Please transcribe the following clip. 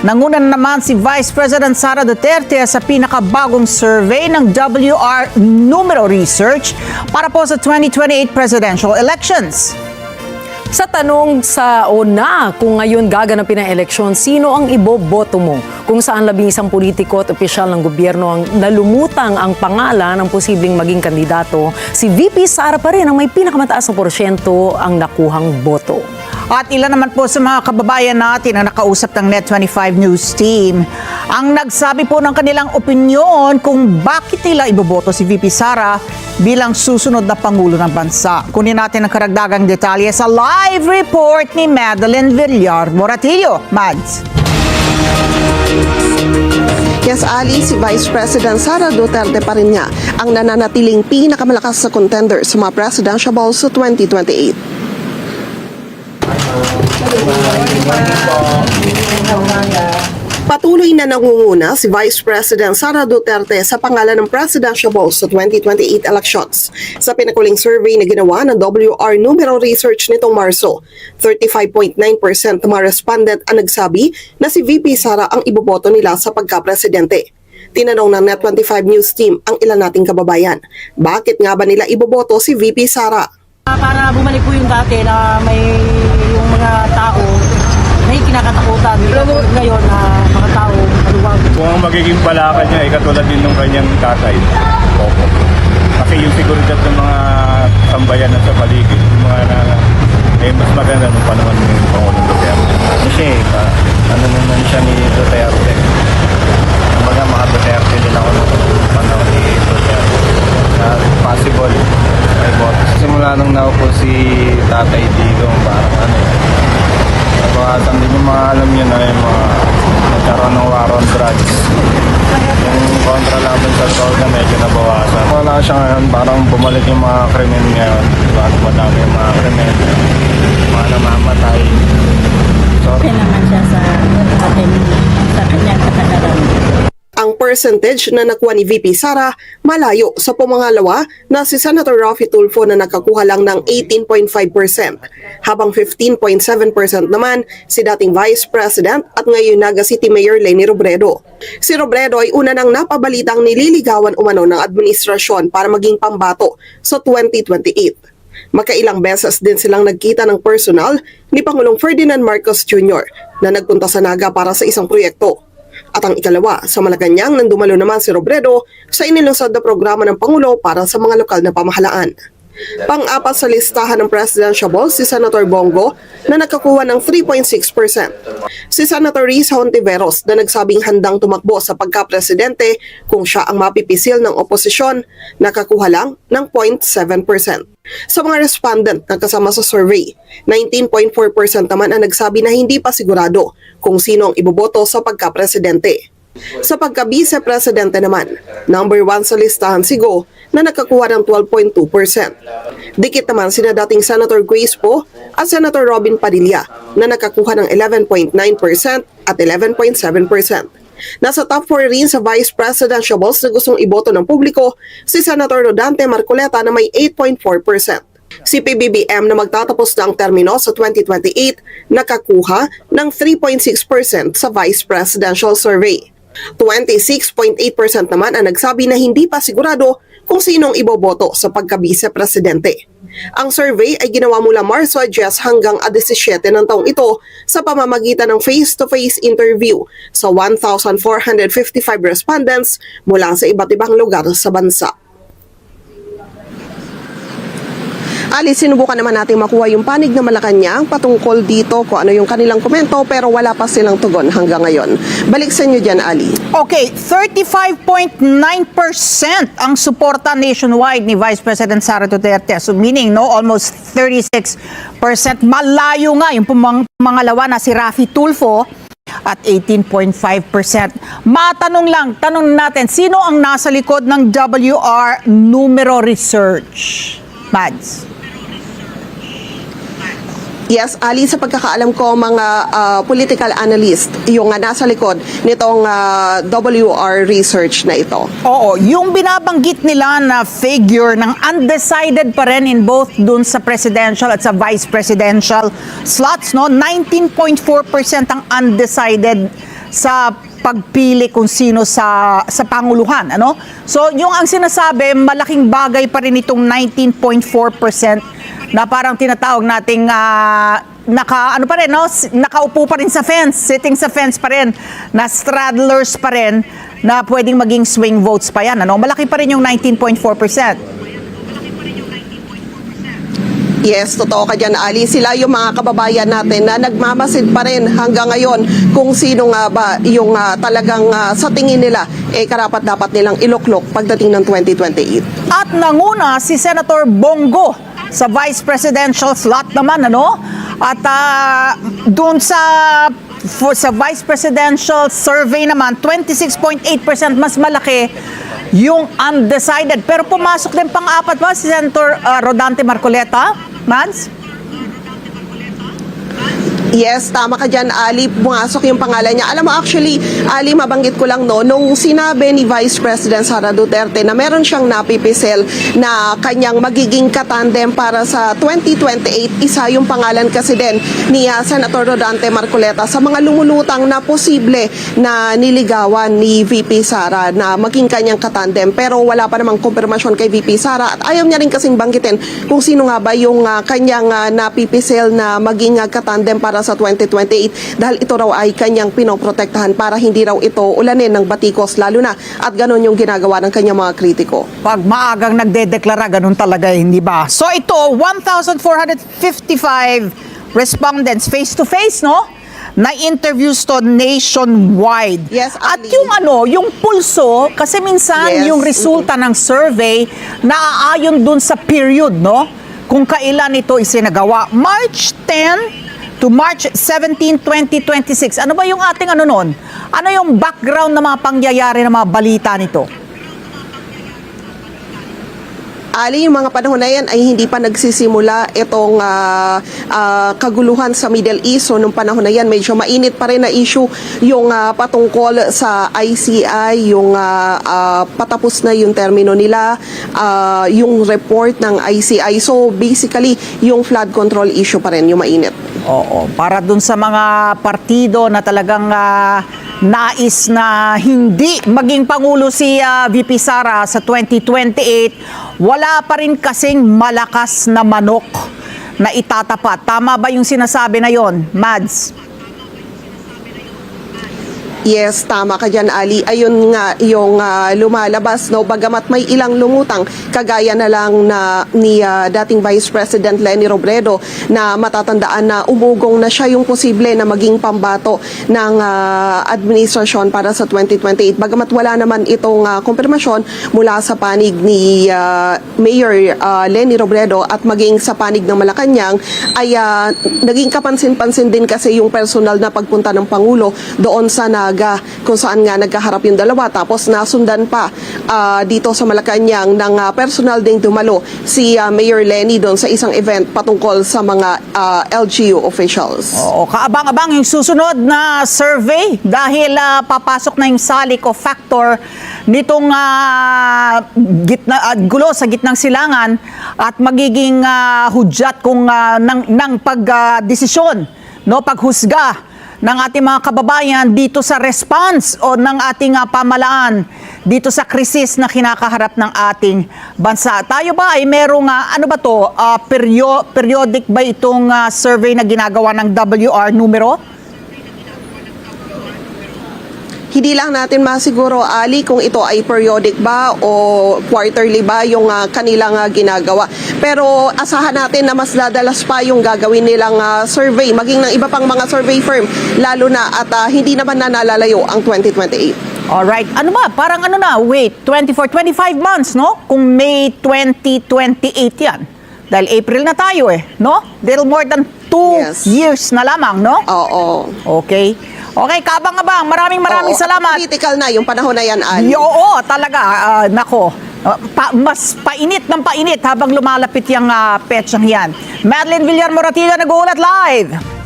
Nanguna na naman si Vice President Sara Duterte sa pinakabagong survey ng WR Numero Research para po sa 2028 presidential elections. Sa tanong sa una, kung ngayon gaganapin ang eleksyon, sino ang iboboto mo? Kung saan 11 politiko at opisyal ng gobyerno ang nalumutang ang pangalan ng posibleng maging kandidato, si VP Sara pa rin ang may pinakamataas na porsyento ang nakuhang boto. At ilan naman po sa mga kababayan natin na nakausap ng Net25 News Team ang nagsabi po ng kanilang opinyon kung bakit nila iboboto si VP Sara bilang susunod na Pangulo ng Bansa. Kunin natin ang karagdagang detalye sa live report ni Madeline Villar Moratillo. Mads. Yes, Ali, si Vice President Sara Duterte pa rin niya ang nananatiling pinakamalakas na contender sa mga presidential balls sa 2028. Patuloy na nangunguna si Vice President Sara Duterte sa pangalan ng presidential balls sa 2028 elections. Sa pinakuling survey na ginawa ng WR Numero Research nitong Marso, 35.9% ng mga respondent ang nagsabi na si VP Sara ang iboboto nila sa pagka-presidente. Tinanong ng Net25 News Team ang ilan nating kababayan, bakit nga ba nila iboboto si VP Sara? Para bumalik po yung dati na may yung mga tao may kinakatakutan. Ngayon na mga tao maluwag. Kung ang magiging palakad niya ay katulad din ng kanyang tatay, Coco. Kasi yung seguridad ng mga tambayan na sa paligid, yung mga mas maganda nung panahon ng Pangulong Duterte. Kasi ano naman siya ni Duterte. Kumbaga mga Duterte din ako nung panahon ni Duterte. Possible may boto. Simula nung naupo si Tatay Digong, parang nabawasan din yung mga alam nyo na yung mga nagkaroon ng war on drugs. Yung kontra laban sa droga medyo nabawasan. Wala siya ngayon, parang bumalik yung mga krimen ngayon. Diba? Madami yung mga krimen, mga namamatay. Okay naman siya sa atin, sa kanyang kasagaran. Ang percentage na nakuha ni VP Sara malayo sa pumangalawa na si Senator Raffy Tulfo na nakakuha lang ng 18.5%, habang 15.7% naman si dating Vice President at ngayon Naga City Mayor Leni Robredo. Si Robredo ay una nang napabalitang nililigawan umano ng administrasyon para maging pambato sa 2028. Magkailang beses din silang nagkita ng personal ni Pangulong Ferdinand Marcos Jr. na nagpunta sa Naga para sa isang proyekto. At ang ikalawa, sa Malacanang nang dumalo naman si Robredo sa inilusad na programa ng Pangulo para sa mga lokal na pamahalaan. Pang-apat sa listahan ng presidential balls si Senator Bongo na nakakuha ng 3.6%. Si Senator Risa Hontiveros na nagsabing handang tumakbo sa pagka-presidente kung siya ang mapipisil ng oposisyon, nakakuha lang ng 0.7%. Sa mga respondent na kasama sa survey, 19.4% naman ang nagsabi na hindi pa sigurado kung sino ang iboboto sa pagka-presidente. Sa pagka-vice-presidente naman, number 1 sa listahan si Go na nakakuha ng 12.2%. Dikit naman sina dating Senator Grace Poe at Senator Robin Padilla na nakakuha ng 11.9% at 11.7%. Nasa top 4 rin sa vice presidential balls na gustong iboto ng publiko si Senator Rodante Marcoleta na may 8.4%. Si PBBM na magtatapos na ang termino sa 2028 nakakuha ng 3.6% sa vice presidential survey. 26.8% naman ang nagsabi na hindi pa sigurado kung sinong iboboto sa pagka-vice-presidente. Ang survey ay ginawa mula Marso 10 hanggang 17 ng taong ito sa pamamagitan ng face-to-face interview sa 1,455 respondents mula sa iba't ibang lugar sa bansa. Ali, sinubukan naman natin makuha yung panig na Malacanang patungkol dito kung ano yung kanilang komento pero wala pa silang tugon hanggang ngayon. Balik sa inyo dyan, Ali. Okay, 35.9% ang suporta nationwide ni Vice President Sara Duterte. So meaning, no, almost 36%. Malayo nga yung pumangalawa na si Raffy Tulfo at 18.5%. Tanong natin, sino ang nasa likod ng WR Numero Research? Mads. Yes, Ali, sa pagkakaalam ko, mga political analyst, yung nasa likod nitong WR research na ito. Oo, yung binabanggit nila na figure ng undecided pa rin in both dun sa presidential at sa vice presidential slots, no? 19.4% ang undecided sa pagpili kung sino sa panguluhan, ano? So, yung ang sinasabi, malaking bagay pa rin itong 19.4% na parang tinatawag nating nakaupo pa rin sa fence, sitting sa fence pa rin, na straddlers pa rin, na pwedeng maging swing votes pa yan, ano? Malaki pa rin yung 19.4%. Yes, totoo ka dyan, Ali. Sila yung mga kababayan natin na nagmamasid pa rin hanggang ngayon kung sino nga ba yung talagang sa tingin nila karapat-dapat nilang iluklok pagdating ng 2028. At nanguna si Senator Bongo sa vice presidential slot naman, ano? At doon sa vice presidential survey naman, 26.8% mas malaki yung undecided. Pero pumasok din pang-apat ba si Senator Rodante Marcoleta, Mads? Yes, tama ka dyan, Ali. Pumasok yung pangalan niya. Alam mo, actually, Ali, mabanggit ko lang, no, nung sinabi ni Vice President Sara Duterte na meron siyang napipisel na kanyang magiging katandem para sa 2028, isa yung pangalan kasi din ni Senator Rodante Marcoleta sa mga lumulutang na posible na niligawan ni VP Sara na maging kanyang katandem. Pero wala pa namang kumpirmasyon kay VP Sara at ayaw niya rin kasing banggitin kung sino nga ba yung kanyang napipisel na maging katandem para sa 2028 dahil ito raw ay kanyang pinoprotektahan para hindi raw ito ulanin ng batikos lalo na at ganun yung ginagawa ng kanyang mga kritiko. Pag maagang nagdedeklara, ganun talaga, hindi ba? So ito, 1,455 respondents face-to-face, no? Na interviews to nationwide. Yes, At Ali. yung pulso, kasi minsan Yes. yung resulta ng survey naaayon dun sa period, no? Kung kailan ito isinagawa. March 10 to March 17, 2026. Ano ba yung ating nun? Ano yung background ng mga pangyayari ng mga balita nito? Ali, yung mga panahon na yan ay hindi pa nagsisimula itong kaguluhan sa Middle East. So, nung panahon na yan, medyo mainit pa rin na issue yung patungkol sa ICI, yung patapos na yung termino nila, yung report ng ICI. So, basically, yung flood control issue pa rin, yung mainit. Oo, para dun sa mga partido na talagang nais na hindi maging Pangulo si VP Sara sa 2028, wala pa rin kasing malakas na manok na itatapat. Tama ba yung sinasabi na yon, Mads? Yes, tama ka dyan, Ali. Ayun nga yung lumalabas, no? Bagamat may ilang lumutang, kagaya na lang na ni dating Vice President Leni Robredo na matatandaan na umugong na siya yung posible na maging pambato ng administrasyon para sa 2028. Bagamat wala naman itong kumpirmasyon mula sa panig ni Mayor Leni Robredo at maging sa panig ng Malacanang, ay naging kapansin-pansin din kasi yung personal na pagpunta ng Pangulo doon sa kung saan nga nagkaharap yung dalawa. Tapos nasundan pa dito sa Malacanang ng personal ding dumalo si Mayor Leni doon sa isang event patungkol sa mga LGU officials. Oo, kaabang-abang yung susunod na survey dahil papasok na yung salik o factor nitong gulo sa gitnang silangan at magiging hudyat kung ng pagdesisyon, no, paghusga ng ating mga kababayan dito sa response o ng ating pamalaan dito sa krisis na kinakaharap ng ating bansa. Tayo ba ay merong periodic ba itong survey na ginagawa ng WR numero? Hindi lang natin masiguro, Ali, kung ito ay periodic ba o quarterly ba yung kanilang ginagawa. Pero asahan natin na mas dadalas pa yung gagawin nilang survey, maging ng iba pang mga survey firm, lalo na at hindi naman na nalalayo ang 2028. Alright. Ano ba? Parang 25 months, no? Kung May 2028 yan. Dahil April na tayo no? Little more than 2 Yes. years na lamang, no? Oo. Okay. Okay, kabang-abang. Maraming Oo, salamat. at political na yung panahon na yan, Ali. Oo, talaga. Nako. Mas painit ng painit habang lumalapit yung petsang yan. Madeline Villar Moratilla, nag-uulat live.